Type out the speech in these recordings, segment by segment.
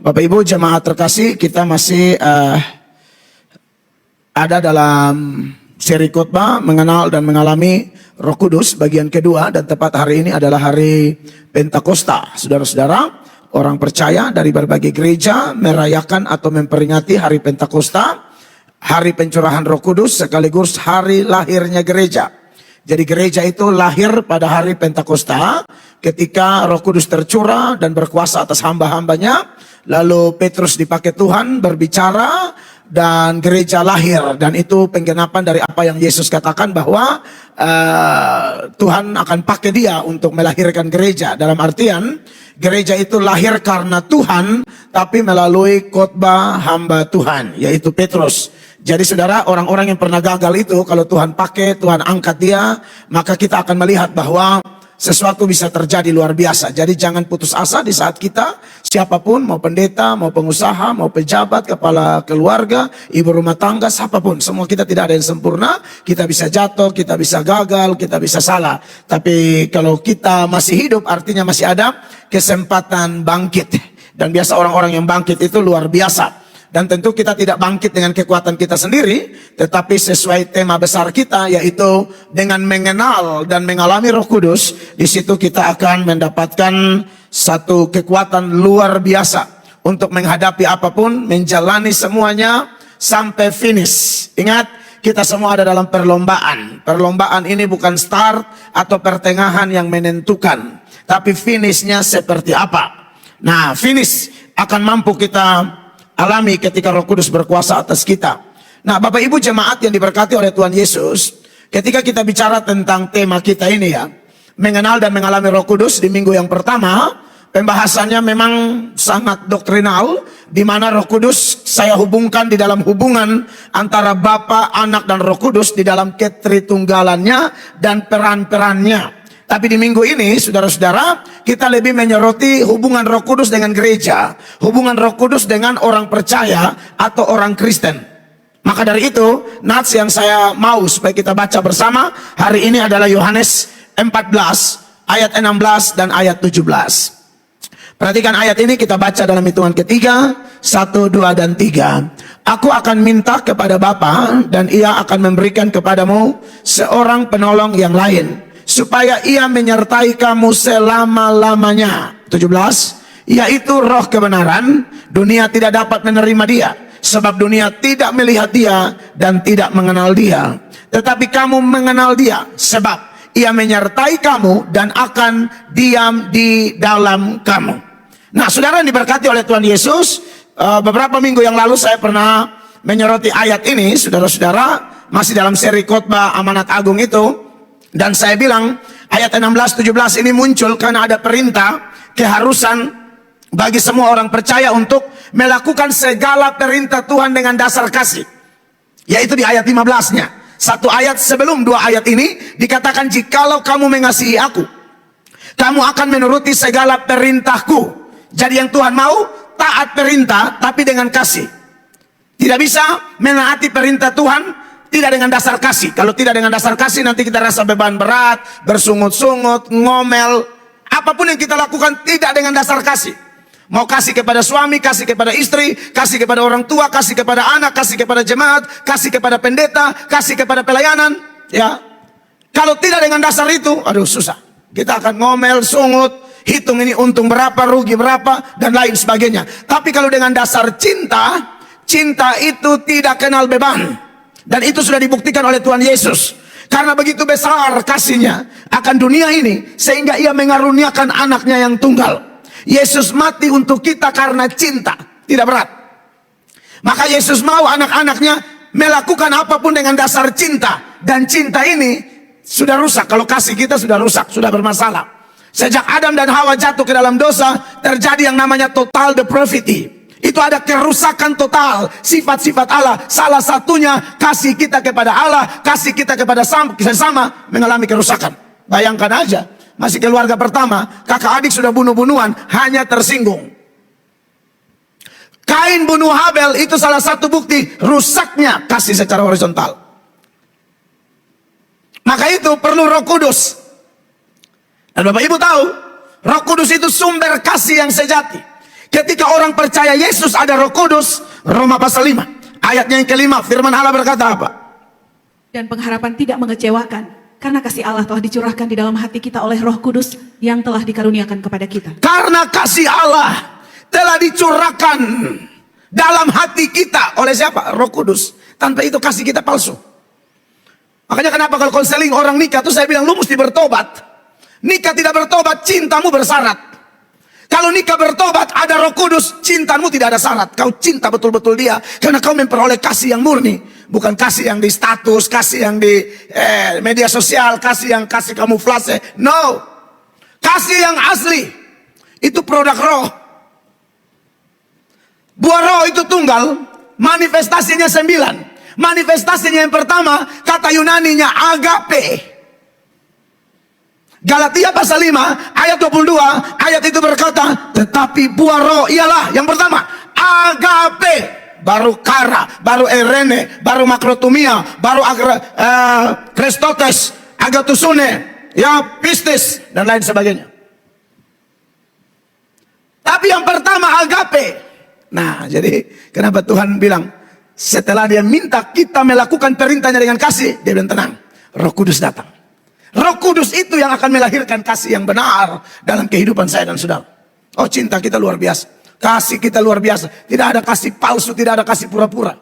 Bapak Ibu jemaat terkasih, kita masih ada dalam seri khotbah mengenal dan mengalami Roh Kudus bagian kedua, dan tepat hari ini adalah hari Pentakosta. Saudara-saudara, orang percaya dari berbagai gereja merayakan atau memperingati hari Pentakosta, hari pencurahan Roh Kudus sekaligus hari lahirnya gereja. Jadi gereja itu lahir pada hari Pentakosta ketika Roh Kudus tercurah dan berkuasa atas hamba-hambanya. Lalu Petrus dipakai Tuhan berbicara dan gereja lahir. Dan itu penggenapan dari apa yang Yesus katakan bahwa Tuhan akan pakai dia untuk melahirkan gereja. Dalam artian gereja itu lahir karena Tuhan, tapi melalui khotbah hamba Tuhan, yaitu Petrus. Jadi saudara, orang-orang yang pernah gagal itu kalau Tuhan pakai, Tuhan angkat dia, maka kita akan melihat bahwa sesuatu bisa terjadi luar biasa. Jadi jangan putus asa di saat kita, siapapun, mau pendeta, mau pengusaha, mau pejabat, kepala keluarga, ibu rumah tangga, siapapun. Semua kita tidak ada yang sempurna, kita bisa jatuh, kita bisa gagal, kita bisa salah. Tapi kalau kita masih hidup artinya masih ada kesempatan bangkit. Dan biasa orang-orang yang bangkit itu luar biasa. Dan tentu kita tidak bangkit dengan kekuatan kita sendiri, tetapi sesuai tema besar kita, yaitu dengan mengenal dan mengalami Roh Kudus. Di situ kita akan mendapatkan satu kekuatan luar biasa untuk menghadapi apapun, menjalani semuanya sampai finish. Ingat, kita semua ada dalam perlombaan. Perlombaan ini bukan start atau pertengahan yang menentukan, tapi finishnya seperti apa. Nah, finish akan mampu kita alami ketika Roh Kudus berkuasa atas kita. Nah, Bapak Ibu jemaat yang diberkati oleh Tuhan Yesus, ketika kita bicara tentang tema kita ini ya, mengenal dan mengalami Roh Kudus, di minggu yang pertama, pembahasannya memang sangat doktrinal, di mana Roh Kudus saya hubungkan di dalam hubungan antara Bapa, Anak, dan Roh Kudus di dalam ketritunggalannya dan peran-perannya. Tapi di minggu ini, saudara-saudara, kita lebih menyoroti hubungan Roh Kudus dengan gereja, hubungan Roh Kudus dengan orang percaya atau orang Kristen. Maka dari itu, nats yang saya mau supaya kita baca bersama hari ini adalah Yohanes 14 ayat 16 dan ayat 17. Perhatikan ayat ini, kita baca dalam hitungan ketiga, 1, 2, dan 3. Aku akan minta kepada Bapa dan ia akan memberikan kepadamu seorang penolong yang lain, supaya ia menyertai kamu selama-lamanya. 17, yaitu Roh kebenaran. Dunia tidak dapat menerima dia, sebab dunia tidak melihat dia dan tidak mengenal dia. Tetapi kamu mengenal dia, sebab ia menyertai kamu dan akan diam di dalam kamu. Nah, saudara yang diberkati oleh Tuhan Yesus, beberapa minggu yang lalu saya pernah menyoroti ayat ini, saudara-saudara, masih dalam seri khotbah Amanat Agung itu. Dan saya bilang ayat 16-17 ini muncul karena ada perintah, keharusan bagi semua orang percaya untuk melakukan segala perintah Tuhan dengan dasar kasih. Yaitu di ayat 15-nya. Satu ayat sebelum dua ayat ini dikatakan, jikalau kamu mengasihi aku, kamu akan menuruti segala perintahku. Jadi yang Tuhan mau, taat perintah tapi dengan kasih. Tidak bisa menaati perintah Tuhan tidak dengan dasar kasih. Kalau tidak dengan dasar kasih, nanti kita rasa beban berat, bersungut-sungut, ngomel. Apapun yang kita lakukan tidak dengan dasar kasih. Mau kasih kepada suami, kasih kepada istri, kasih kepada orang tua, kasih kepada anak, kasih kepada jemaat, kasih kepada pendeta, kasih kepada pelayanan. Ya, kalau tidak dengan dasar itu, aduh susah. Kita akan ngomel, sungut, hitung ini untung berapa, rugi berapa, dan lain sebagainya. Tapi kalau dengan dasar cinta, cinta itu tidak kenal beban. Dan itu sudah dibuktikan oleh Tuhan Yesus. Karena begitu besar kasihnya akan dunia ini, sehingga ia mengaruniakan anaknya yang tunggal. Yesus mati untuk kita karena cinta. Tidak berat. Maka Yesus mau anak-anaknya melakukan apapun dengan dasar cinta. Dan cinta ini sudah rusak. Kalau kasih kita sudah rusak, sudah bermasalah. Sejak Adam dan Hawa jatuh ke dalam dosa, terjadi yang namanya total depravity. Itu ada kerusakan total sifat-sifat Allah. Salah satunya kasih kita kepada Allah, kasih kita kepada sesama mengalami kerusakan. Bayangkan aja, masih keluarga pertama, kakak adik sudah bunuh-bunuhan, hanya tersinggung. Kain bunuh Habel, itu salah satu bukti rusaknya kasih secara horizontal. Maka itu perlu Roh Kudus. Dan Bapak Ibu tahu, Roh Kudus itu sumber kasih yang sejati. Ketika orang percaya Yesus ada Roh Kudus, Roma pasal 5 ayatnya yang kelima, firman Allah berkata apa? Dan pengharapan tidak mengecewakan, karena kasih Allah telah dicurahkan di dalam hati kita oleh Roh Kudus yang telah dikaruniakan kepada kita. Karena kasih Allah telah dicurahkan dalam hati kita oleh siapa? Roh Kudus. Tanpa itu kasih kita palsu. Makanya kenapa kalau konseling orang nikah tuh saya bilang lu mesti bertobat. Nikah tidak bertobat, cintamu bersyarat. Kalau nikah bertobat, ada Roh Kudus, cintamu tidak ada syarat. Kau cinta betul-betul dia, karena kau memperoleh kasih yang murni. Bukan kasih yang di status, kasih yang di media sosial, kasih yang kasih kamuflase. No. Kasih yang asli. Itu produk roh. Buah roh itu tunggal, manifestasinya 9. Manifestasinya yang pertama, kata Yunaninya agape. Galatia pasal 5 ayat 22, ayat itu berkata, tetapi buah roh ialah yang pertama agape, baru kara, baru erene, baru makrotumia, baru kristotes, agatusune, ya pistis dan lain sebagainya. Tapi yang pertama agape. Nah, jadi kenapa Tuhan bilang setelah dia minta kita melakukan perintahnya dengan kasih, dia bilang tenang, Roh Kudus datang. Roh Kudus itu yang akan melahirkan kasih yang benar dalam kehidupan saya dan saudara. Oh, cinta kita luar biasa. Kasih kita luar biasa. Tidak ada kasih palsu, tidak ada kasih pura-pura.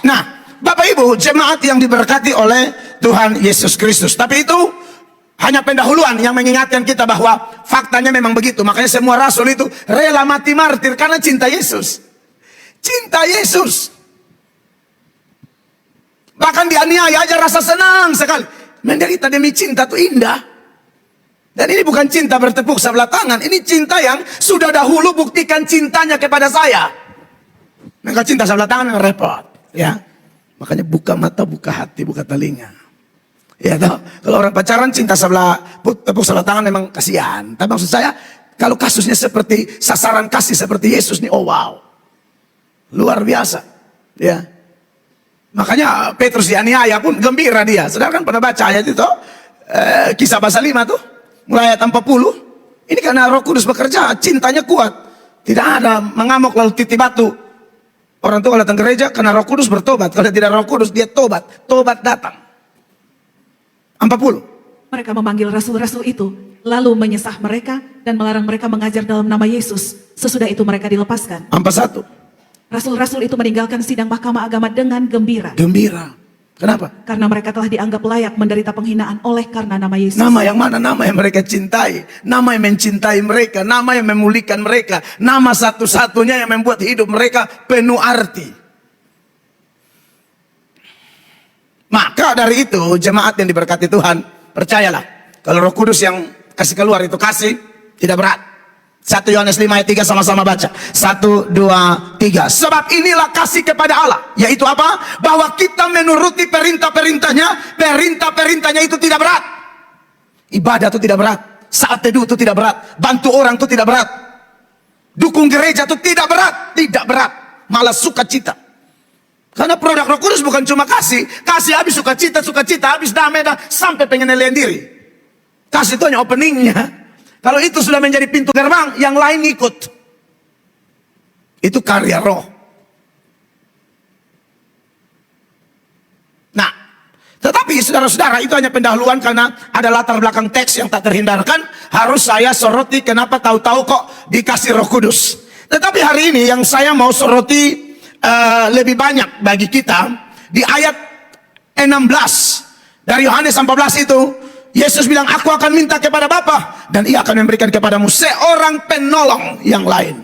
Nah, Bapak Ibu, jemaat yang diberkati oleh Tuhan Yesus Kristus. Tapi itu hanya pendahuluan yang mengingatkan kita bahwa faktanya memang begitu. Makanya semua rasul itu rela mati martir karena cinta Yesus. Cinta Yesus. Bahkan dianiaya aja rasa senang sekali. Menderita demi cinta itu indah. Dan ini bukan cinta bertepuk sebelah tangan. Ini cinta yang sudah dahulu buktikan cintanya kepada saya. Maka cinta sebelah tangan yang repot. Ya. Makanya buka mata, buka hati, buka telinga. Ya toh? Kalau orang pacaran cinta tepuk sebelah tangan memang kasihan. Tapi maksud saya, kalau kasusnya seperti sasaran kasih seperti Yesus nih, oh wow. Luar biasa. Ya. Makanya Petrus dianiaya pun gembira dia. Saudara kan pernah baca ayat itu, Kisah pasal 5 tuh, mulai ayat 40. Ini karena Roh Kudus bekerja, cintanya kuat. Tidak ada mengamuk lalu titik batu. Orang tua datang gereja karena Roh Kudus bertobat. Kalau tidak Roh Kudus dia tobat. Tobat datang. 40. Mereka memanggil rasul-rasul itu, lalu menyesah mereka dan melarang mereka mengajar dalam nama Yesus. Sesudah itu mereka dilepaskan. 41. Rasul-rasul itu meninggalkan sidang mahkamah agama dengan gembira. Gembira. Kenapa? Karena mereka telah dianggap layak menderita penghinaan oleh karena nama Yesus. Nama yang mana? Nama yang mereka cintai. Nama yang mencintai mereka. Nama yang memulihkan mereka. Nama satu-satunya yang membuat hidup mereka penuh arti. Maka dari itu, jemaat yang diberkati Tuhan, percayalah, kalau Roh Kudus yang kasih keluar itu kasih, tidak berat. 1 Yohanes 5 ayat 3 sama-sama baca. 1, 2, 3. Sebab inilah kasih kepada Allah. Yaitu apa? Bahwa kita menuruti perintah-perintahnya. Perintah-perintahnya itu tidak berat. Ibadah itu tidak berat. Saat teduh itu tidak berat. Bantu orang itu tidak berat. Dukung gereja itu tidak berat. Tidak berat. Malah sukacita. Karena produk Roh Kudus bukan cuma kasih. Kasih habis sukacita habis damai sampai pengendalian diri. Kasih itu hanya openingnya. Kalau itu sudah menjadi pintu gerbang, yang lain ikut. Itu karya roh. Nah, tetapi saudara-saudara, itu hanya pendahuluan karena ada latar belakang teks yang tak terhindarkan. Harus saya soroti kenapa tahu-tahu kok dikasih Roh Kudus. Tetapi hari ini yang saya mau soroti lebih banyak bagi kita, di ayat 16 dari Yohanes 14 itu, Yesus bilang, aku akan minta kepada Bapa dan ia akan memberikan kepadamu seorang penolong yang lain.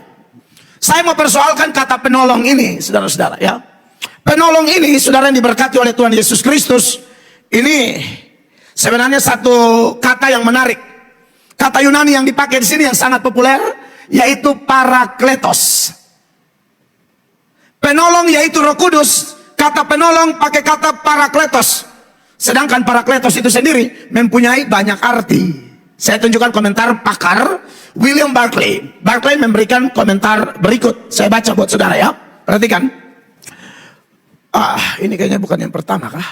Saya mau persoalkan kata penolong ini, saudara-saudara ya. Penolong ini, saudara yang diberkati oleh Tuhan Yesus Kristus, ini sebenarnya satu kata yang menarik. Kata Yunani yang dipakai di sini yang sangat populer, yaitu parakletos. Penolong yaitu Roh Kudus. Kata penolong pakai kata parakletos. Sedangkan parakletos itu sendiri mempunyai banyak arti. Saya tunjukkan komentar pakar William Barclay. Barclay memberikan komentar berikut. Saya baca buat saudara ya. Perhatikan. Ini kayaknya bukan yang pertama kah?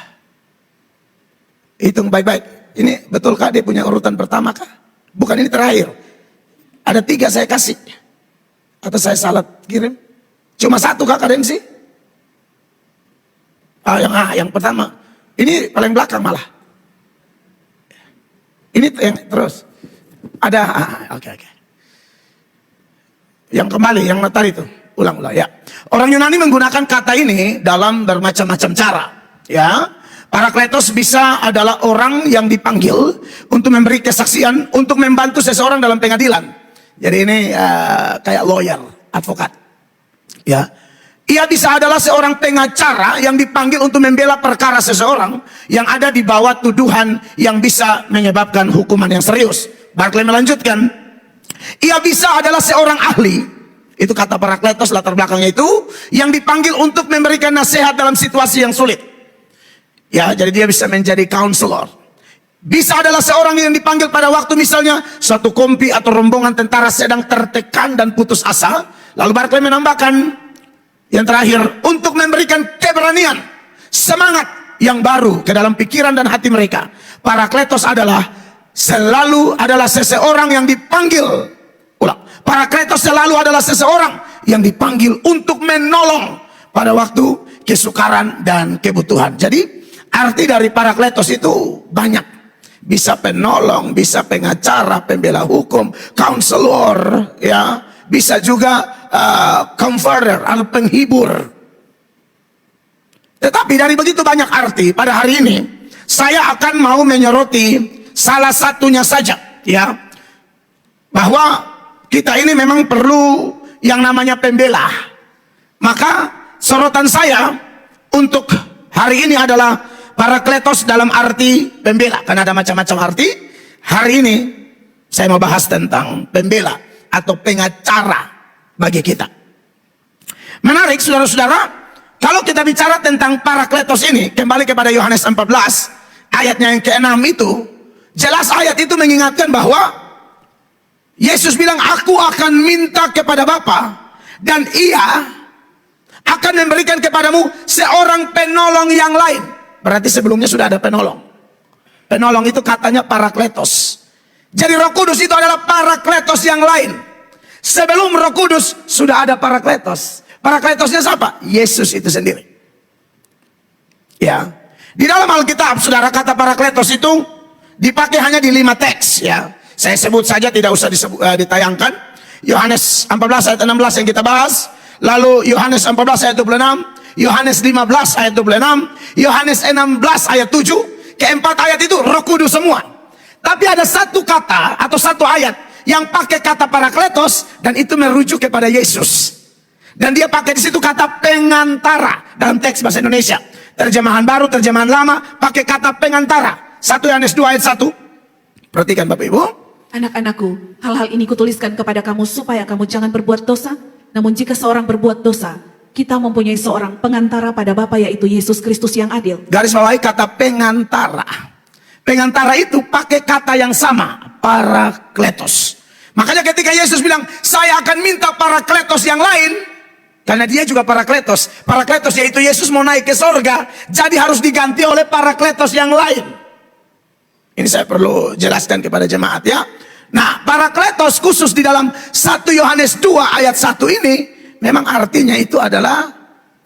Hitung baik-baik. Ini betulkah dia punya urutan pertama kah? Bukan, ini terakhir. Ada 3 saya kasih. Atau saya salah kirim? Cuma 1 kakak Dempsey? Yang pertama. Ini paling belakang malah. Ini yang terus. Ada, oke. Yang kembali, yang tadi itu. Ulang ya. Orang Yunani menggunakan kata ini dalam bermacam-macam cara. Ya. Parakletos bisa adalah orang yang dipanggil untuk memberi kesaksian, untuk membantu seseorang dalam pengadilan. Jadi ini kayak lawyer, advokat. Ya. Ia bisa adalah seorang pengacara yang dipanggil untuk membela perkara seseorang yang ada di bawah tuduhan yang bisa menyebabkan hukuman yang serius. Barclay melanjutkan, ia bisa adalah seorang ahli. Itu kata parakletos, latar belakangnya itu yang dipanggil untuk memberikan nasihat dalam situasi yang sulit. Ya, jadi dia bisa menjadi counselor. Bisa adalah seorang yang dipanggil pada waktu misalnya suatu kompi atau rombongan tentara sedang tertekan dan putus asa. Lalu Barclay menambahkan yang terakhir, untuk memberikan keberanian, semangat yang baru ke dalam pikiran dan hati mereka. Parakletos selalu adalah seseorang yang dipanggil. Parakletos selalu adalah seseorang yang dipanggil untuk menolong pada waktu kesukaran dan kebutuhan. Jadi arti dari parakletos itu banyak. Bisa penolong, bisa pengacara, pembela hukum, counselor, ya, bisa juga comforter atau penghibur. Tetapi dari begitu banyak arti, pada hari ini saya akan mau menyoroti salah satunya saja, ya, bahwa kita ini memang perlu yang namanya pembela. Maka sorotan saya untuk hari ini adalah parakletos dalam arti pembela, karena ada macam-macam arti. Hari ini saya mau bahas tentang pembela atau pengacara bagi kita. Menarik saudara-saudara, kalau kita bicara tentang parakletos ini, kembali kepada Yohanes 14 ayatnya yang ke-6 itu, jelas ayat itu mengingatkan bahwa Yesus bilang, aku akan minta kepada Bapa dan Ia akan memberikan kepadamu seorang penolong yang lain. Berarti sebelumnya sudah ada penolong. Penolong itu katanya parakletos. Jadi Roh Kudus itu adalah parakletos yang lain. Sebelum Roh Kudus sudah ada parakletos. Parakletosnya siapa? Yesus itu sendiri. Ya. Di dalam Alkitab, saudara, kata parakletos itu dipakai hanya di 5 teks, ya. Saya sebut saja, tidak usah ditayangkan. Yohanes 14 ayat 16 yang kita bahas. Lalu Yohanes 14 ayat 26. Yohanes 15 ayat 26. Yohanes 16 ayat 7. Keempat ayat itu Roh Kudus semua. Tapi ada satu kata atau satu ayat yang pakai kata parakletos, dan itu merujuk kepada Yesus. Dan dia pakai di situ kata pengantara dalam teks bahasa Indonesia. Terjemahan baru, terjemahan lama pakai kata pengantara. 1 Yohanes 2 ayat 1. Perhatikan Bapak Ibu. Anak-anakku, hal-hal ini kutuliskan kepada kamu supaya kamu jangan berbuat dosa. Namun jika seorang berbuat dosa, kita mempunyai seorang pengantara pada Bapa, yaitu Yesus Kristus yang adil. Garis bawahi kata pengantara. Pengantara itu pakai kata yang sama, parakletos. Makanya ketika Yesus bilang, saya akan minta parakletos yang lain, karena dia juga parakletos. Parakletos yaitu Yesus mau naik ke sorga, jadi harus diganti oleh parakletos yang lain. Ini saya perlu jelaskan kepada jemaat, ya. Nah, parakletos khusus di dalam 1 Yohanes 2 ayat 1 ini, memang artinya itu adalah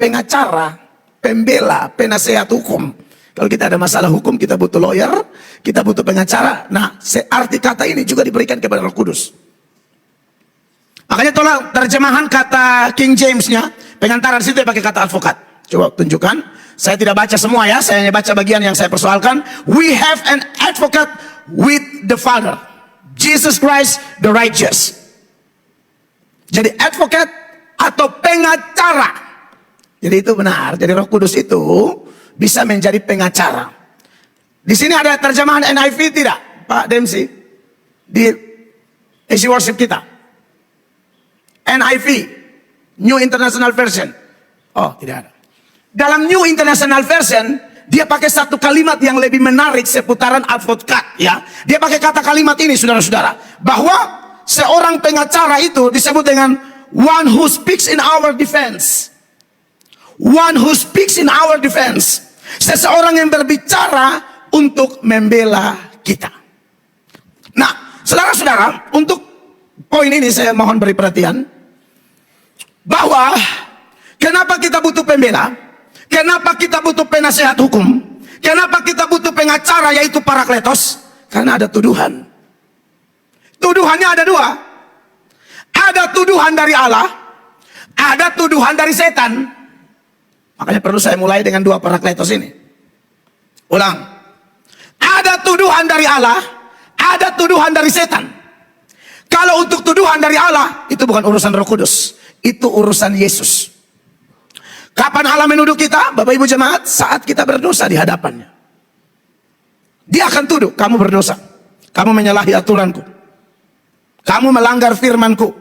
pengacara, pembela, penasehat hukum. Kalau kita ada masalah hukum, kita butuh lawyer, kita butuh pengacara. Nah, arti kata ini juga diberikan kepada Roh Kudus. Makanya tolong terjemahan kata King James-nya, pengantara di situ pakai kata advokat. Coba tunjukkan. Saya tidak baca semua, ya, saya hanya baca bagian yang saya persoalkan. We have an advocate with the Father, Jesus Christ the righteous. Jadi advocate atau pengacara. Jadi itu benar. Jadi Roh Kudus itu bisa menjadi pengacara. Di sini ada terjemahan NIV tidak, Pak Dempsey? Di isi worship kita. NIV, New International Version. Oh, tidak ada. Dalam New International Version, dia pakai satu kalimat yang lebih menarik seputaran advokat, ya. Dia pakai kata kalimat ini, saudara-saudara, bahwa seorang pengacara itu disebut dengan one who speaks in our defense. One who speaks in our defense. Seseorang yang berbicara untuk membela kita. Nah, saudara-saudara, untuk Poin ini saya mohon beri perhatian, bahwa kenapa kita butuh pembela, kenapa kita butuh penasehat hukum, kenapa kita butuh pengacara yaitu Parakletos, karena ada tuduhan. Tuduhannya ada dua. Ada tuduhan dari Allah, ada tuduhan dari setan. Makanya perlu saya mulai dengan dua Parakletos ini. Ulang. Ada tuduhan dari Allah, ada tuduhan dari setan. Kalau untuk tuduhan dari Allah, itu bukan urusan Roh Kudus, itu urusan Yesus. Kapan Allah menuduh kita, Bapak Ibu jemaat? Saat kita berdosa di hadapannya. Dia akan tuduh, kamu berdosa, kamu menyalahi aturanku, kamu melanggar firmanku.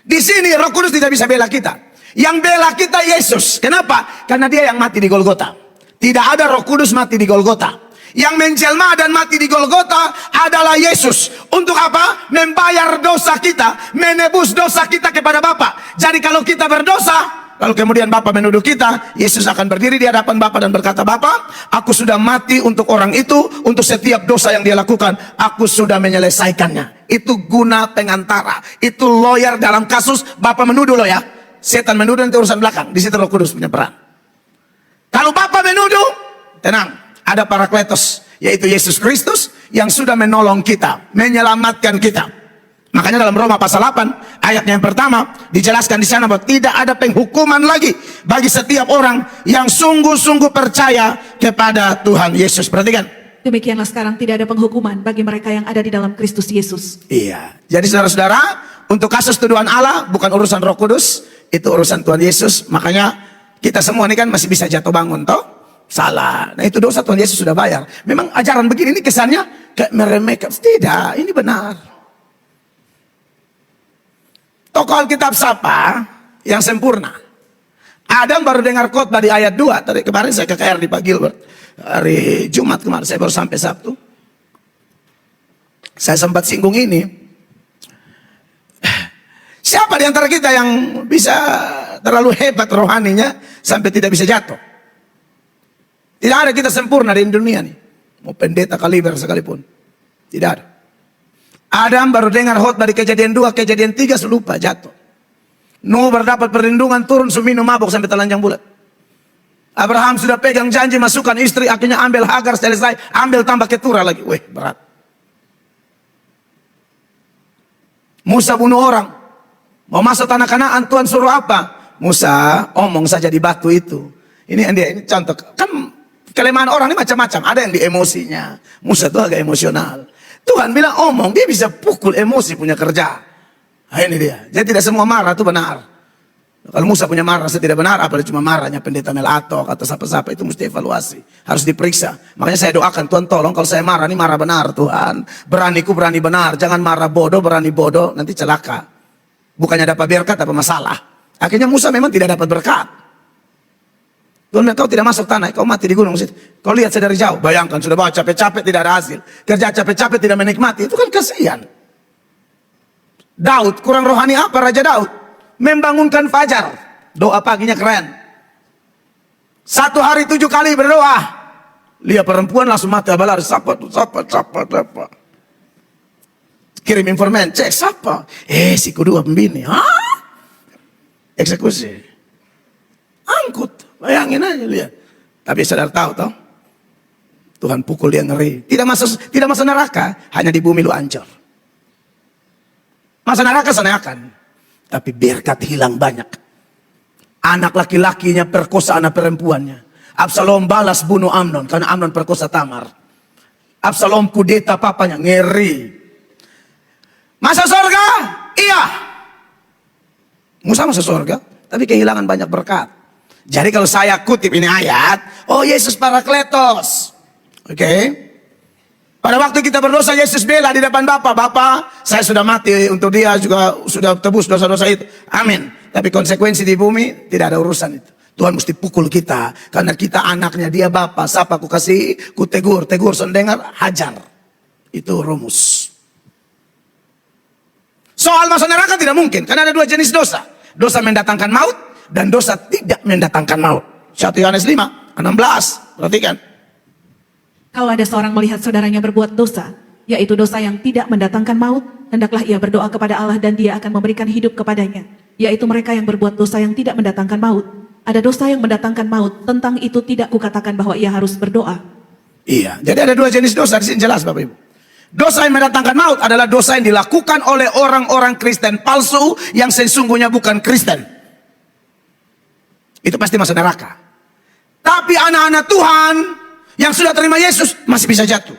Di sini Roh Kudus tidak bisa bela kita. Yang bela kita Yesus. Kenapa? Karena dia yang mati di Golgota. Tidak ada Roh Kudus mati di Golgota. Yang menjelma dan mati di Golgota adalah Yesus. Untuk apa? Membayar dosa kita, menebus dosa kita kepada Bapa. Jadi kalau kita berdosa, lalu kemudian Bapa menuduh kita, Yesus akan berdiri di hadapan Bapa dan berkata, Bapa, aku sudah mati untuk orang itu, untuk setiap dosa yang dia lakukan, aku sudah menyelesaikannya. Itu guna pengantara, itu lawyer dalam kasus Bapa menuduh lo ya. Setan menuduh itu urusan belakang, di situ Roh Kudus punya peran. Kalau Bapa menuduh, tenang, ada Parakletos, yaitu Yesus Kristus yang sudah menolong kita, menyelamatkan kita. Makanya dalam Roma pasal 8 ayatnya yang pertama dijelaskan di sana bahwa tidak ada penghukuman lagi bagi setiap orang yang sungguh-sungguh percaya kepada Tuhan Yesus. Perhatikan. Demikianlah sekarang tidak ada penghukuman bagi mereka yang ada di dalam Kristus Yesus. Iya. Jadi saudara-saudara, untuk kasus tuduhan Allah bukan urusan Roh Kudus, itu urusan Tuhan Yesus. Makanya kita semua ini kan masih bisa jatuh bangun toh. Salah. Nah itu dosa Tuhan Yesus sudah bayar. Memang ajaran begini ini kesannya kayak meremehkan. Tidak, ini benar. Tokoh Alkitab siapa yang sempurna? Adam baru dengar khotbah di ayat 2. Tadi kemarin saya ke KR di Pak Gilbert. Hari Jumat kemarin saya baru sampai Sabtu. Saya sempat singgung ini. Siapa di antara kita yang bisa terlalu hebat rohaninya sampai tidak bisa jatuh? Tidak ada kita sempurna di dunia nih. Mau pendeta kaliber sekalipun. Tidak ada. Adam baru dengar khotbah di Kejadian 2, Kejadian 3 lupa jatuh. Nuh berdapat perlindungan, turun minum mabuk sampai telanjang bulat. Abraham sudah pegang janji masukkan istri, akhirnya ambil Hagar, selesai, ambil tambah keturah lagi. Weh, berat. Musa bunuh orang. Mau masuk tanah Kanaan, Tuhan suruh apa? Musa, omong saja di batu itu. Ini contoh. Kan kelemahan orang ini macam-macam. Ada yang di emosinya. Musa itu agak emosional. Tuhan bilang omong, dia bisa pukul emosi punya kerja. Nah, ini dia. Jadi tidak semua marah itu benar. Kalau Musa punya marah, saya tidak benar. Apalagi cuma marahnya pendeta Melatok atau siapa-siapa, itu mesti evaluasi. Harus diperiksa. Makanya saya doakan, Tuhan tolong kalau saya marah, ini marah benar Tuhan. Beraniku berani benar. Jangan marah bodoh, berani bodoh. Nanti celaka. Bukannya dapat berkat, apa masalah. Akhirnya Musa memang tidak dapat berkat. Tuhan bilang, kau tidak masuk tanah, kau mati di gunung situ. Kau lihat saya dari jauh, bayangkan sudah bawa capek-capek tidak ada hasil. Kerja capek-capek tidak menikmati, itu kan kasihan. Daud, kurang rohani apa Raja Daud? Membangunkan fajar, doa paginya keren. 1 hari 7 kali berdoa. Lihat perempuan langsung mati abalar, sapa. Kirim informan, cek siapa? Si kedua pembini. Hah? Eksekusi. Angkut, bayangin aja lihat. Tapi saudara tahu toh, Tuhan pukul dia ngeri. Tidak masuk neraka, hanya di bumi lu hancur. Masa neraka sana akan, tapi berkat hilang banyak. Anak laki-lakinya perkosa anak perempuannya. Absalom balas bunuh Amnon karena Amnon perkosa Tamar. Absalom kudeta papanya, ngeri. Masuk surga? Iya. Musa masuk surga, tapi kehilangan banyak berkat. Jadi kalau saya kutip ini ayat, oh Yesus Parakletos. Oke. Pada waktu kita berdosa, Yesus bela di depan Bapa. Bapa, saya sudah mati untuk dia, juga sudah tebus dosa-dosa itu. Amin. Tapi konsekuensi di bumi, tidak ada urusan itu. Tuhan mesti pukul kita. Karena kita anaknya, dia Bapa. Siapa ku kasih, ku tegur. Tegur, sendengar, hajar. Itu rumus. Soal masuk neraka tidak mungkin. Karena ada 2 jenis dosa. Dosa mendatangkan maut, dan dosa tidak mendatangkan maut. 1 Yohanes 5, 16. Perhatikan. Kalau ada seorang melihat saudaranya berbuat dosa, yaitu dosa yang tidak mendatangkan maut, hendaklah ia berdoa kepada Allah dan Dia akan memberikan hidup kepadanya, yaitu mereka yang berbuat dosa yang tidak mendatangkan maut. Ada dosa yang mendatangkan maut, tentang itu tidak kukatakan bahwa ia harus berdoa. Iya, jadi ada dua jenis dosa di sini jelas Bapak Ibu. Dosa yang mendatangkan maut adalah dosa yang dilakukan oleh orang-orang Kristen palsu yang sesungguhnya bukan Kristen. Itu pasti masuk neraka. Tapi anak-anak Tuhan yang sudah terima Yesus masih bisa jatuh.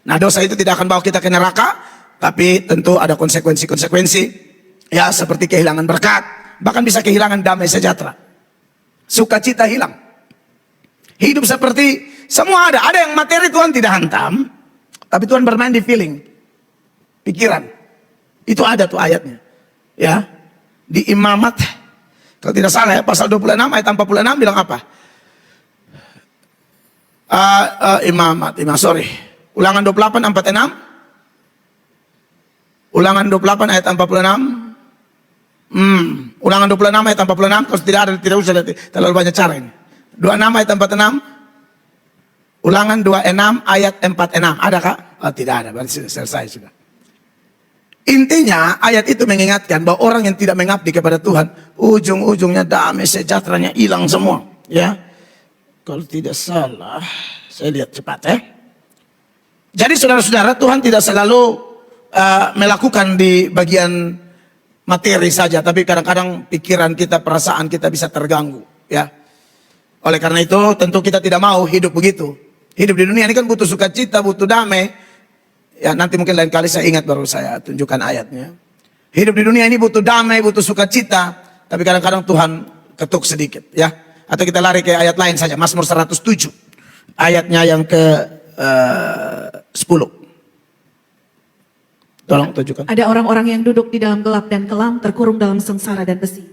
Nah, dosa itu tidak akan bawa kita ke neraka, tapi tentu ada konsekuensi-konsekuensi. Ya, seperti kehilangan berkat, bahkan bisa kehilangan damai sejahtera. Sukacita hilang. Hidup seperti semua ada yang materi Tuhan tidak hantam, tapi Tuhan bermain di feeling, pikiran. Itu ada tuh ayatnya. Ya, di Imamat, kalau tidak salah ya, pasal 26 ayat 46 bilang apa? Ulangan 28 46. Ulangan 28 ayat 46. Ulangan 26 ayat 46. Kalau tidak usah terlalu banyak cara ini. 26 ayat 46. Ulangan 26 ayat 46. Ada kak? Oh, tidak ada, berarti sudah selesai sudah. Intinya ayat itu mengingatkan bahwa orang yang tidak mengabdi kepada Tuhan, ujung-ujungnya damai sejahteranya hilang semua. Ya, kalau tidak salah, saya lihat cepat ya. Jadi saudara-saudara, Tuhan tidak selalu melakukan di bagian materi saja, tapi kadang-kadang pikiran kita, perasaan kita bisa terganggu. Ya, oleh karena itu tentu kita tidak mau hidup begitu. Hidup di dunia ini kan butuh sukacita, butuh damai. Ya, nanti mungkin lain kali saya ingat baru saya tunjukkan ayatnya. Hidup di dunia ini butuh damai, butuh sukacita, tapi kadang-kadang Tuhan ketuk sedikit, ya. Atau kita lari ke ayat lain saja, Mazmur 107. Ayatnya yang ke 10. Tolong tunjukkan. Ada orang-orang yang duduk di dalam gelap dan kelam, terkurung dalam sengsara dan besi.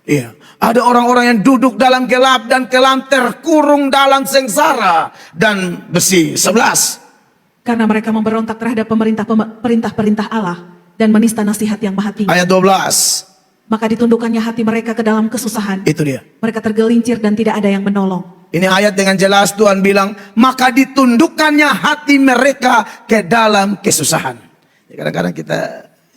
Iya, ada orang-orang yang duduk dalam gelap dan kelam, terkurung dalam sengsara dan besi. 11. Karena mereka memberontak terhadap perintah-perintah Allah dan menista nasihat yang maha tinggi. Ayat 12. Maka ditundukkannya hati mereka ke dalam kesusahan. Itu dia. Mereka tergelincir dan tidak ada yang menolong. Ini ayat dengan jelas Tuhan bilang, maka ditundukkannya hati mereka ke dalam kesusahan. Ya, kadang-kadang kita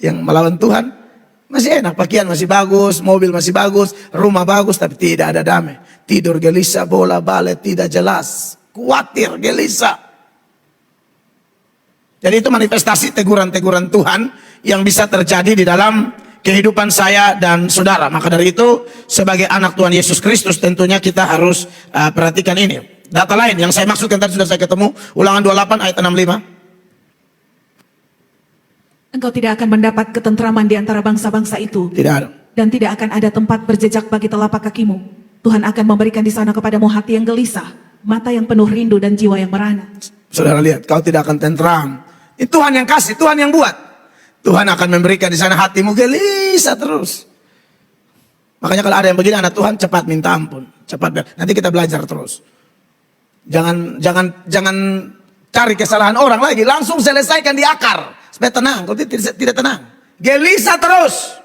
yang melawan Tuhan masih enak, pakaian masih bagus, mobil masih bagus, rumah bagus, tapi tidak ada damai. Tidur gelisah, bola balik tidak jelas, khawatir, gelisah. Jadi itu manifestasi teguran-teguran Tuhan yang bisa terjadi di dalam kehidupan saya dan saudara. Maka dari itu sebagai anak Tuhan Yesus Kristus tentunya kita harus perhatikan ini. Data lain yang saya maksudkan tadi sudah saya ketemu, Ulangan 28 ayat 65. Engkau tidak akan mendapat ketentraman di antara bangsa-bangsa itu. Tidak ada. Dan tidak akan ada tempat berjejak bagi telapak kakimu. Tuhan akan memberikan di sana kepadamu hati yang gelisah, mata yang penuh rindu dan jiwa yang merana. Saudara lihat, kau tidak akan tentram. Ini Tuhan yang kasih, Tuhan yang buat. Tuhan akan memberikan di sana hatimu gelisah terus. Makanya kalau ada yang begini anak Tuhan, cepat minta ampun, cepat. Nanti kita belajar terus. Jangan cari kesalahan orang lagi, langsung selesaikan di akar. Supaya tenang, kalau tidak tenang. Gelisah terus.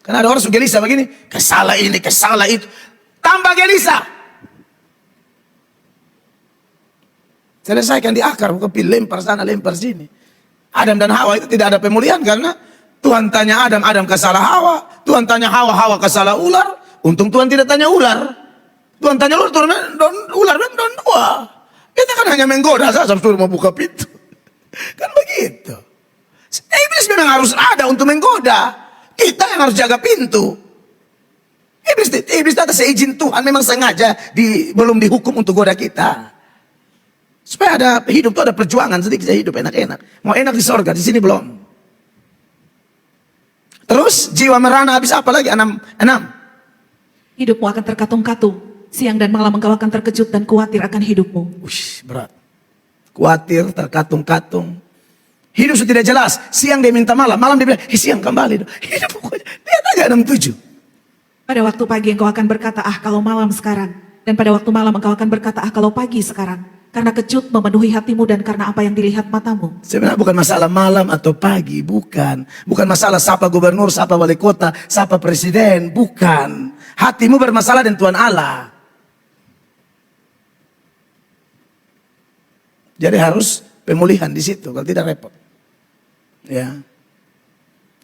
Karena ada orang suka gelisah begini, kesalah ini, kesalah itu. Tambah gelisah. Selesaikan di akar, bukan lempar sana, lempar sini. Adam dan Hawa itu tidak ada pemulihan karena Tuhan tanya Adam, Adam kesalah Hawa. Tuhan tanya Hawa, Hawa kesalah ular. Untung Tuhan tidak tanya ular. Tuhan tanya ular, ular dan dua. Kita kan hanya menggoda saja, suruh mau buka pintu. Kan begitu. Iblis memang harus ada untuk menggoda. Kita yang harus jaga pintu. Iblis atas seizin Tuhan memang sengaja belum dihukum untuk goda kita. Supaya ada hidup itu ada perjuangan sedikit saja hidup enak-enak. Mau enak di sorga, di sini belum. Terus jiwa merana habis apa lagi? 6. Hidupmu akan terkatung-katung. Siang dan malam engkau akan terkejut dan khawatir akan hidupmu. Berat. Khawatir, terkatung-katung. Hidup sudah tidak jelas. Siang dia minta malam, malam dia bilang, siang kembali. Hidup pokoknya. Lihat aja 67. Pada waktu pagi engkau akan berkata, kalau malam sekarang. Dan pada waktu malam engkau akan berkata, kalau pagi sekarang. Karena kejut memenuhi hatimu dan karena apa yang dilihat matamu. Sebenarnya bukan masalah malam atau pagi, bukan. Bukan masalah siapa gubernur, siapa wali kota, siapa presiden, bukan. Hatimu bermasalah dengan Tuhan Allah. Jadi harus pemulihan di situ, kalau tidak repot. Ya.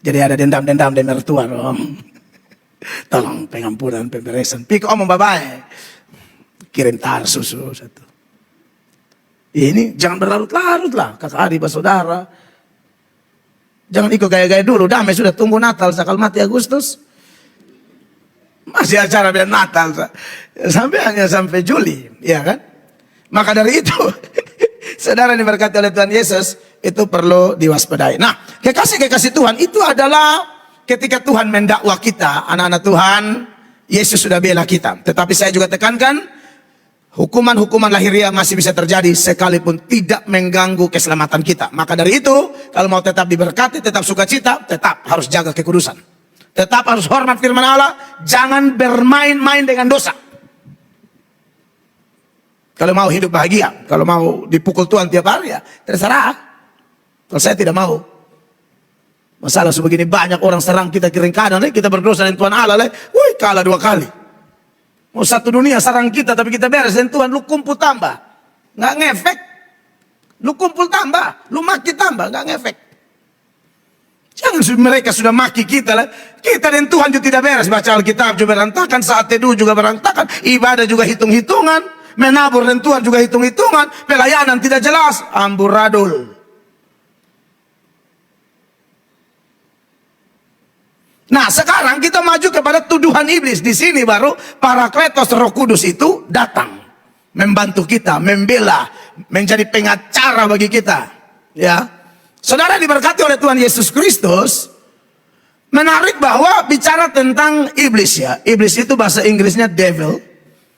Jadi ada dendam-dendam dari mertua dong. Tolong pengampunan, pemberesan. Piko omong babae. Kirim tar susu satu. Ini jangan berlarut-larut lah, kakak adik, saudara. Jangan ikut gaya-gaya dulu, damai sudah tunggu Natal, sakal mati Agustus. Masih acara biar Natal, sampai Juli, ya kan? Maka dari itu, saudara diberkati oleh Tuhan Yesus, itu perlu diwaspadai. Nah, kekasih-kekasih Tuhan itu adalah ketika Tuhan mendakwa kita, anak-anak Tuhan, Yesus sudah bela kita. Tetapi saya juga tekankan, hukuman-hukuman lahiriah masih bisa terjadi sekalipun tidak mengganggu keselamatan kita. Maka dari itu, kalau mau tetap diberkati, tetap sukacita, tetap harus jaga kekudusan. Tetap harus hormat firman Allah, jangan bermain-main dengan dosa. Kalau mau hidup bahagia, kalau mau dipukul Tuhan tiap hari, ya terserah. Kalau saya tidak mau. Masalah sebegini banyak orang serang kita kiri kanan, kita berdosa dengan Tuhan Allah, woi kalah 2 kali. Mau satu dunia serang kita, tapi kita beres dengan Tuhan, lu kumpul tambah. Nggak ngefek. Lu kumpul tambah, lu maki tambah, nggak ngefek. Jangan mereka sudah maki kita lah. Kita dan Tuhan juga tidak beres. Baca Alkitab juga berantakan, saat teduh juga berantakan, ibadah juga hitung-hitungan, menabur dan Tuhan juga hitung-hitungan, pelayanan tidak jelas, amburadul. Nah, sekarang kita maju kepada tuduhan iblis. Di sini baru Parakletos Roh Kudus itu datang membantu kita, membela, menjadi pengacara bagi kita. Ya, saudara diberkati oleh Tuhan Yesus Kristus. Menarik bahwa bicara tentang iblis ya. Iblis itu bahasa Inggrisnya devil.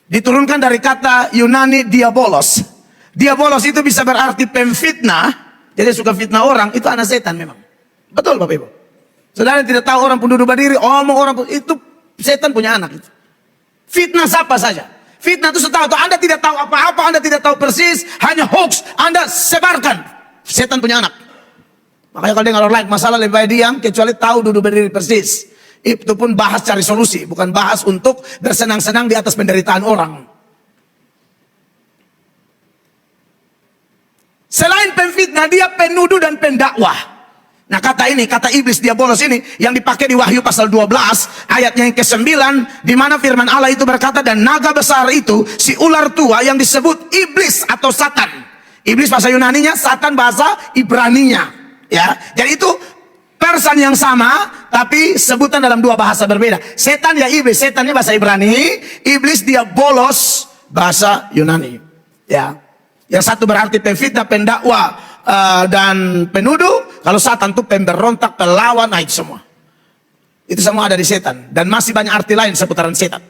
Diturunkan dari kata Yunani diabolos. Diabolos itu bisa berarti pemfitnah. Jadi suka fitnah orang, itu anak setan memang. Betul Bapak Ibu. Saudara tidak tahu orang pun duduk berdiri, omong orang pun, itu setan punya anak itu. Fitnah siapa saja. Fitnah itu setahu Anda tidak tahu apa-apa, Anda tidak tahu persis, hanya hoax, Anda sebarkan. Setan punya anak. Makanya kalau dengar orang lain masalah lebih baik diam, kecuali tahu duduk berdiri persis. Itu pun bahas cari solusi, bukan bahas untuk bersenang-senang di atas penderitaan orang. Selain pemfitnah, dia penuduh dan pendakwah. Nah kata iblis diabolos ini yang dipakai di Wahyu pasal 12 ayatnya yang ke-9, di mana firman Allah itu berkata, dan naga besar itu si ular tua yang disebut iblis atau satan. Iblis bahasa Yunaninya, satan bahasa Ibraninya. Ya, jadi itu persan yang sama tapi sebutan dalam 2 bahasa berbeda. Setan ya iblis, setannya bahasa Ibrani, iblis diabolos bahasa Yunani. Ya. Yang satu berarti pemfitnah, pendakwa, dan penuduh. Kalau Satan itu pemberontak, pelawan, nah itu semua. Itu semua ada di setan. Dan masih banyak arti lain seputaran setan.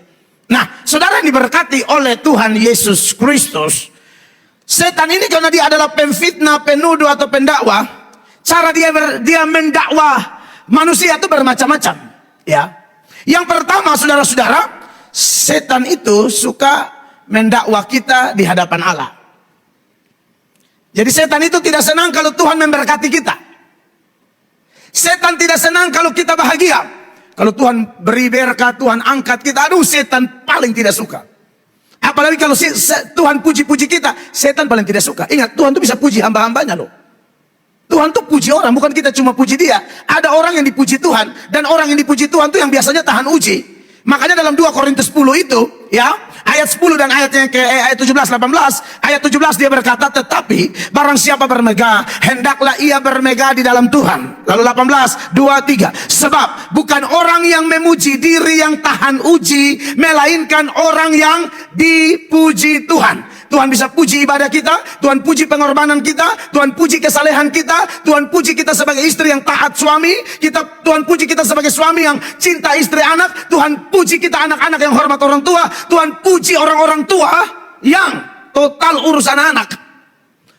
Nah, saudara yang diberkati oleh Tuhan Yesus Kristus, setan ini karena dia adalah pemfitnah, penuduh atau pendakwa, cara dia mendakwa manusia itu bermacam-macam. Ya. Yang pertama, saudara-saudara, setan itu suka mendakwa kita di hadapan Allah. Jadi setan itu tidak senang kalau Tuhan memberkati kita. Setan tidak senang kalau kita bahagia. Kalau Tuhan beri berkat, Tuhan angkat kita, aduh setan paling tidak suka. Apalagi kalau Tuhan puji-puji kita, setan paling tidak suka. Ingat, Tuhan itu bisa puji hamba-hambanya loh. Tuhan tuh puji orang, bukan kita cuma puji dia. Ada orang yang dipuji Tuhan, dan orang yang dipuji Tuhan tuh yang biasanya tahan uji. Makanya dalam 2 Korintus 10 itu, ya, ayat 10 dan ayatnya ke ayat 17-18, ayat 17 dia berkata, tetapi barang siapa bermegah, hendaklah ia bermegah di dalam Tuhan. Lalu 18, 2, 3, sebab bukan orang yang memuji diri yang tahan uji, melainkan orang yang dipuji Tuhan. Tuhan bisa puji ibadah kita, Tuhan puji pengorbanan kita, Tuhan puji kesalehan kita, Tuhan puji kita sebagai istri yang taat suami, Tuhan puji kita sebagai suami yang cinta istri anak, Tuhan puji kita anak-anak yang hormat orang tua, Tuhan puji orang-orang tua yang total urusan anak.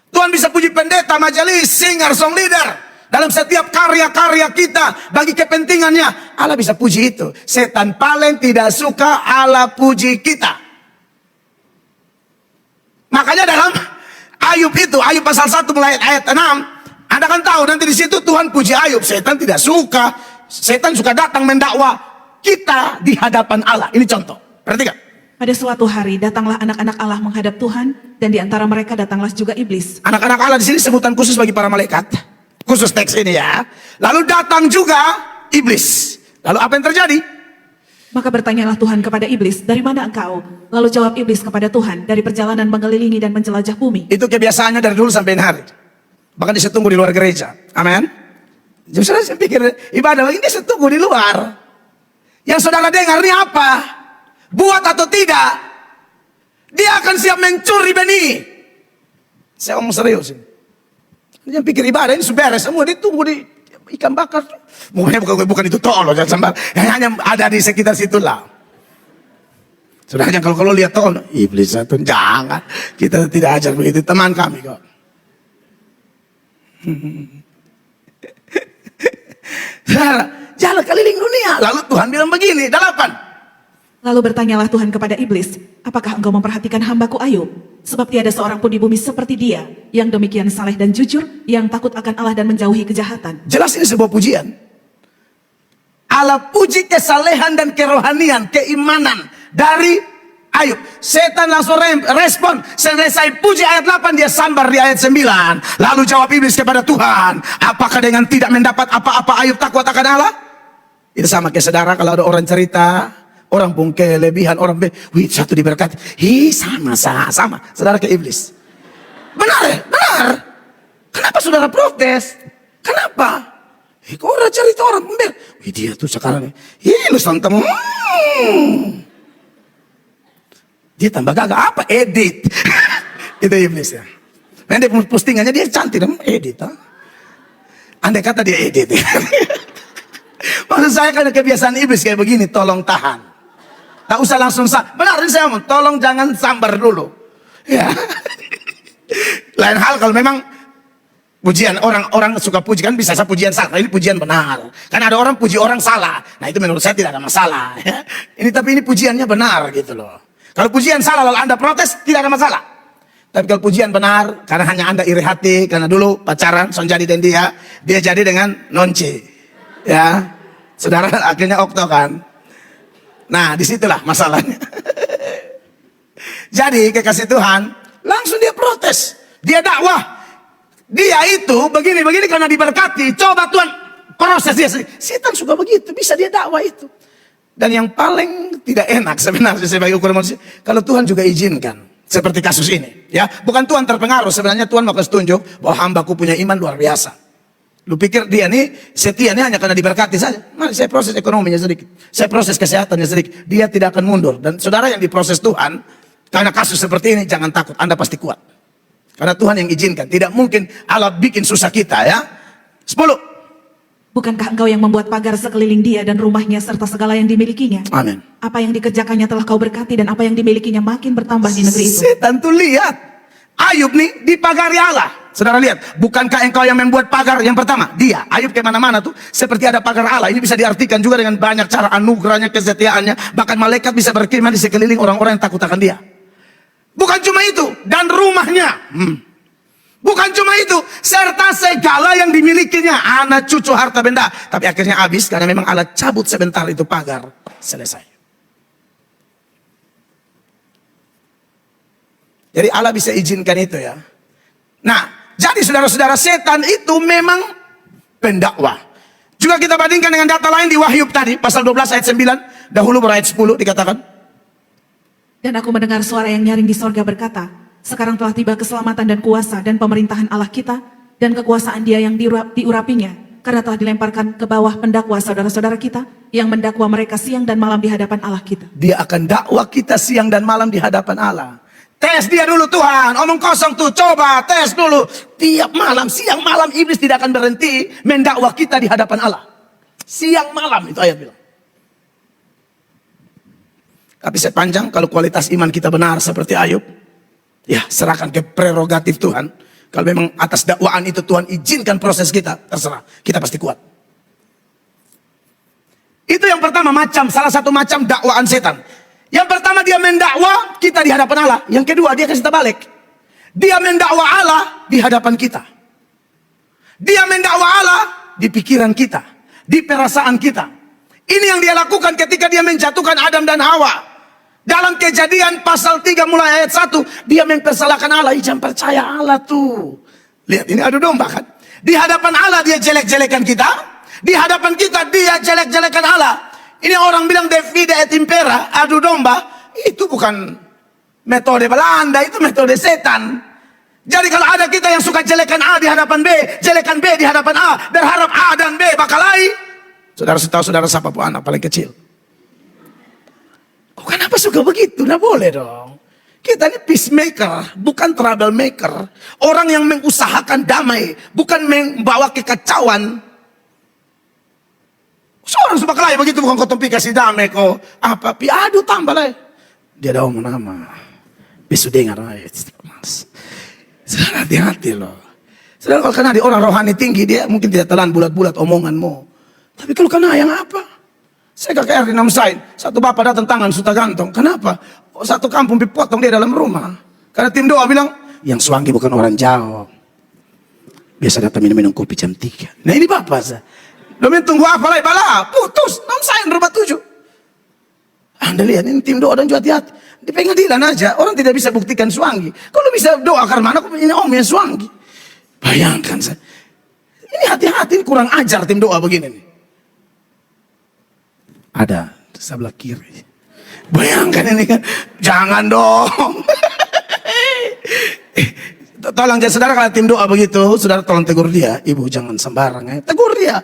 Tuhan bisa puji pendeta, majelis, singer, song leader. Dalam setiap karya-karya kita bagi kepentingannya, Allah bisa puji itu. Setan paling tidak suka Allah puji kita. Makanya dalam Ayub itu, Ayub pasal 1 mulai ayat 6, Anda kan tahu nanti di situ Tuhan puji Ayub. Setan tidak suka. Setan suka datang mendakwa kita di hadapan Allah. Ini contoh. Perhatikan. Pada suatu hari datanglah anak-anak Allah menghadap Tuhan, dan di antara mereka datanglah juga iblis. Anak-anak Allah di sini sebutan khusus bagi para malaikat. Khusus teks ini ya. Lalu datang juga iblis. Lalu apa yang terjadi? Maka bertanyalah Tuhan kepada iblis, dari mana engkau? Lalu jawab iblis kepada Tuhan, dari perjalanan mengelilingi dan menjelajah bumi. Itu kebiasaannya dari dulu sampai hari. Bahkan dia setunggu di luar gereja. Amin. Justru saya pikir ibadah begini dia setunggu di luar. Yang saudara dengar ini apa? Buat atau tidak, dia akan siap mencuri benih. Saya ngomong serius ini. Dia pikir ibadah ini sudah beres semua, dia tunggu di ikan bakar. Bukan itu tolong, jangan sampai hanya ada di sekitar situlah. Saudara kalau lihat tolong, iblis itu jangan. Kita tidak ajar begitu, teman kami kok. Saudara, jalan keliling dunia. Lalu Tuhan bilang begini, 8. Lalu bertanyalah Tuhan kepada iblis, apakah engkau memperhatikan hambaku Ayub? Sebab tiada seorang pun di bumi seperti dia, yang demikian saleh dan jujur, yang takut akan Allah dan menjauhi kejahatan. Jelas ini sebuah pujian. Allah puji kesalehan dan kerohanian, keimanan dari Ayub. Setan langsung respon. Selesai puji ayat 8, dia sambar di ayat 9. Lalu jawab iblis kepada Tuhan, apakah dengan tidak mendapat apa-apa Ayub takut akan Allah? Itu sama kayak saudara kalau ada orang cerita, orang pun kelebihan, orang wih satu diberkati. Sama. Saudara ke iblis. Benar. Kenapa saudara protes? Kenapa? Kok orang cerita orang pembel. Wih dia tuh sekarang lu santam. Dia tambah gagah apa? Edit. Itu iblis ya. Nanti postingannya dia cantik, edit. Andai kata dia edit. Maksud saya karena kebiasaan iblis kayak begini, tolong tahan. Tak usah langsung benar ini saya ngomong, tolong jangan sambar dulu. Ya. Lain hal kalau memang pujian orang suka puji kan bisa pujian salah, ini pujian benar. Karena ada orang puji orang salah. Nah itu menurut saya tidak ada masalah. Ya. Ini pujiannya benar gitu loh. Kalau pujian salah lalu Anda protes tidak ada masalah. Tapi kalau pujian benar karena hanya Anda iri hati karena dulu pacaran son jadi dan dia jadi dengan nonce. Ya. Saudara akhirnya okto kan. Nah disitulah masalahnya. Jadi kekasih Tuhan langsung dia protes, dia dakwah, dia itu begini karena diberkati. Coba Tuhan proses dia. Setan suka begitu, bisa dia dakwah itu. Dan yang paling tidak enak sebenarnya sebagai ukuran manusia, kalau Tuhan juga izinkan seperti kasus ini, ya bukan Tuhan terpengaruh, sebenarnya Tuhan mau kasih tunjuk bahwa hambaku punya iman luar biasa. Lu pikir dia nih setia nih hanya karena diberkati saja? Mari saya proses ekonominya sedikit, saya proses kesehatannya sedikit. Dia tidak akan mundur. Dan saudara yang diproses Tuhan, karena kasus seperti ini jangan takut, Anda pasti kuat. Karena Tuhan yang izinkan. Tidak mungkin Allah bikin susah kita ya. 10. Bukankah engkau yang membuat pagar sekeliling dia dan rumahnya serta segala yang dimilikinya? Amin. Apa yang dikerjakannya telah kau berkati dan apa yang dimilikinya makin bertambah di negeri itu. Setan tuh lihat, Ayub nih dipagari Allah. Saudara lihat, bukankah engkau yang membuat pagar yang pertama? Dia, Ayub kemana-mana tuh seperti ada pagar Allah. Ini bisa diartikan juga dengan banyak cara, anugerahnya, kesetiaannya. Bahkan malaikat bisa berkhidmat di sekeliling orang-orang yang takut akan dia. Bukan cuma itu, dan rumahnya. Bukan cuma itu, serta segala yang dimilikinya, anak, cucu, harta benda. Tapi akhirnya habis karena memang Allah cabut sebentar itu pagar. Selesai. Jadi Allah bisa izinkan itu ya. Nah, jadi saudara-saudara, setan itu memang pendakwah. Juga kita bandingkan dengan data lain di Wahyu tadi, pasal 12 ayat 9, dahulu berayat 10 dikatakan. Dan aku mendengar suara yang nyaring di sorga berkata, sekarang telah tiba keselamatan dan kuasa dan pemerintahan Allah kita, dan kekuasaan dia yang diurapinya, karena telah dilemparkan ke bawah pendakwa saudara-saudara kita, yang mendakwa mereka siang dan malam di hadapan Allah kita. Dia akan dakwa kita siang dan malam di hadapan Allah. Tes dia dulu Tuhan, omong kosong tuh, coba tes dulu. Tiap malam, siang malam iblis tidak akan berhenti mendakwa kita di hadapan Allah. Siang malam itu ayat bilang. Tapi sepanjang kalau kualitas iman kita benar seperti Ayub, ya serahkan ke prerogatif Tuhan. Kalau memang atas dakwaan itu Tuhan izinkan proses kita, terserah, kita pasti kuat. Itu yang pertama salah satu macam dakwaan setan. Yang pertama dia mendakwa kita di hadapan Allah. Yang kedua dia kasih terbalik. Dia mendakwa Allah di hadapan kita. Dia mendakwa Allah di pikiran kita, di perasaan kita. Ini yang dia lakukan ketika dia menjatuhkan Adam dan Hawa. Dalam Kejadian pasal 3 mulai ayat 1, dia mempersalahkan Allah. Jangan percaya Allah tuh. Lihat, ini adu domba kan. Di hadapan Allah dia jelek-jelekan kita. Di hadapan kita dia jelek-jelekan Allah. Ini orang bilang divide et impera, adu domba. Itu bukan metode Belanda, itu metode setan. Jadi kalau ada kita yang suka jelekan A di hadapan B, jelekan B di hadapan A, berharap A dan B bakal lain. Saudara tahu saudara siapa pun anak paling kecil. Kok kenapa suka begitu? Nggak boleh dong. Kita ini peacemaker, bukan troublemaker. Orang yang mengusahakan damai, bukan membawa kekacauan. Seorang suka kelahi begitu, bukan kau tempi kasih damai kok. Apa? Aduh tambah lah. Dia ada omong nama. Bisu dengar ayat. Saudara hati-hati loh. Saudara kalau kena di orang rohani tinggi, dia mungkin tidak telan bulat-bulat omonganmu. Tapi kalau kena yang apa? Saya KKR di Namsain, satu bapak datang tangan suta gantong. Kenapa? Satu kampung dipotong dia dalam rumah. Karena tim doa bilang, yang Suanggi bukan orang Jawa. Biasa datang minum-minum kopi jam 3. Nah ini bapak saya. Domin tunggu apa lagi? Bala, putus. Namsain rumah 7. Anda lihat ini tim doa dan juga hati-hati. Di pengadilan aja, orang tidak bisa buktikan Suanggi. Kalau bisa doa karena mana aku punya om yang Suanggi. Bayangkan saya. Ini hati-hati, kurang ajar tim doa begini nih. Ada di sebelah kiri. Bayangkan ini kan, jangan dong. Tolong saudara kalau tim doa begitu, saudara tolong tegur dia. Ibu jangan sembarang ya, tegur dia.